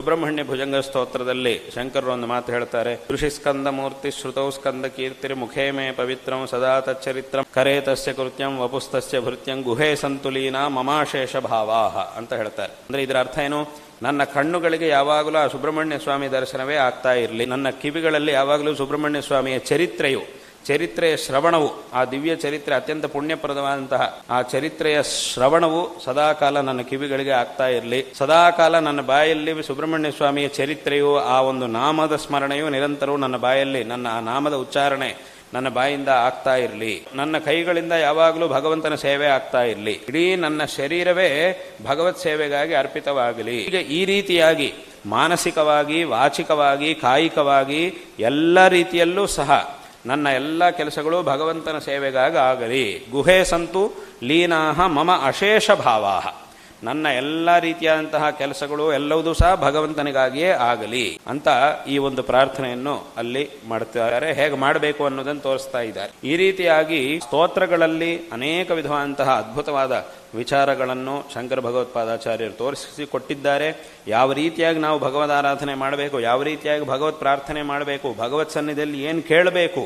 ಸುಬ್ರಹ್ಮಣ್ಯ ಭುಜಂಗ ಸ್ತೋತ್ರದಲ್ಲಿ ಶಂಕರರು ಒಂದು ಮಾತು ಹೇಳ್ತಾರೆ. ಋಷಿ ಸ್ಕಂದ ಮೂರ್ತಿ ಶ್ರುತೌ ಸ್ಕಂದ ಕೀರ್ತಿರ್ ಮುಖೇ ಮೇ ಪವಿತ್ರಂ ಸದಾ ತಚ್ಚರಿತ್ರಂ ಕರೇ ತಸ್ಯ ಕೃತ್ಯಂ ವಪುಸ್ತಸ್ಯ ಭೃತ್ಯಂ ಗುಹೇ ಸಂತುಲೀನ ಮಮಾಶೇಷ ಭಾವಾಹ ಅಂತ ಹೇಳ್ತಾರೆ. ಅಂದ್ರೆ ಇದರ ಅರ್ಥ ಏನು? ನನ್ನ ಕಣ್ಣುಗಳಿಗೆ ಯಾವಾಗಲೂ ಆ ಸುಬ್ರಹ್ಮಣ್ಯ ಸ್ವಾಮಿ ದರ್ಶನವೇ ಆಗ್ತಾ ಇರಲಿ, ನನ್ನ ಕಿವಿಗಳಲ್ಲಿ ಯಾವಾಗಲೂ ಸುಬ್ರಹ್ಮಣ್ಯ ಸ್ವಾಮಿಯ ಚರಿತ್ರೆಯ ಶ್ರವಣವು, ಆ ದಿವ್ಯ ಚರಿತ್ರೆ ಅತ್ಯಂತ ಪುಣ್ಯಪ್ರದವಾದಂತಹ ಆ ಚರಿತ್ರೆಯ ಶ್ರವಣವು ಸದಾಕಾಲ ನನ್ನ ಕಿವಿಗಳಿಗೆ ಆಗ್ತಾ ಇರಲಿ. ಸದಾಕಾಲ ನನ್ನ ಬಾಯಲ್ಲಿ ಸುಬ್ರಹ್ಮಣ್ಯ ಸ್ವಾಮಿಯ ಚರಿತ್ರೆಯು, ಆ ಒಂದು ನಾಮದ ಸ್ಮರಣೆಯು ನಿರಂತರವೂ ನನ್ನ ಬಾಯಲ್ಲಿ, ನನ್ನ ಆ ನಾಮದ ಉಚ್ಚಾರಣೆ ನನ್ನ ಬಾಯಿಂದ ಆಗ್ತಾ ಇರಲಿ. ನನ್ನ ಕೈಗಳಿಂದ ಯಾವಾಗಲೂ ಭಗವಂತನ ಸೇವೆ ಆಗ್ತಾ ಇರಲಿ. ಇಡೀ ನನ್ನ ಶರೀರವೇ ಭಗವತ್ ಸೇವೆಗಾಗಿ ಅರ್ಪಿತವಾಗಲಿ. ಹೀಗೆ ಈ ರೀತಿಯಾಗಿ ಮಾನಸಿಕವಾಗಿ, ವಾಚಿಕವಾಗಿ, ಕಾಯಿಕವಾಗಿ ಎಲ್ಲ ರೀತಿಯಲ್ಲೂ ಸಹ ನನ್ನ ಎಲ್ಲ ಕೆಲಸಗಳು ಭಗವಂತನ ಸೇವೆಗಾಗಿ ಆಗಲಿ. ಗುಹೇ ಸಂತು ಲೀನಾಹ ಮಮ ಅಶೇಷ ಭಾವಾಹ. ನನ್ನ ಎಲ್ಲ ರೀತಿಯಾದಂತಹ ಕೆಲಸಗಳು ಎಲ್ಲವೂ ಸಹ ಭಗವಂತನಿಗಾಗಿಯೇ ಆಗಲಿ ಅಂತ ಈ ಒಂದು ಪ್ರಾರ್ಥನೆಯನ್ನು ಅಲ್ಲಿ ಮಾಡ್ತಿದ್ದಾರೆ. ಹೇಗೆ ಮಾಡಬೇಕು ಅನ್ನೋದನ್ನು ತೋರಿಸ್ತಾ ಇದ್ದಾರೆ. ಈ ರೀತಿಯಾಗಿ ಸ್ತೋತ್ರಗಳಲ್ಲಿ ಅನೇಕ ವಿಧವಾದಂತಹ ಅದ್ಭುತವಾದ ವಿಚಾರಗಳನ್ನು ಶಂಕರ ಭಗವತ್ಪಾದಾಚಾರ್ಯರು ತೋರಿಸಿಕೊಟ್ಟಿದ್ದಾರೆ. ಯಾವ ರೀತಿಯಾಗಿ ನಾವು ಭಗವದ್ ಆರಾಧನೆ ಮಾಡಬೇಕು, ಯಾವ ರೀತಿಯಾಗಿ ಭಗವತ್ ಪ್ರಾರ್ಥನೆ ಮಾಡಬೇಕು, ಭಗವತ್ ಸನ್ನಿಧಿಯಲ್ಲಿ ಏನು ಕೇಳಬೇಕು,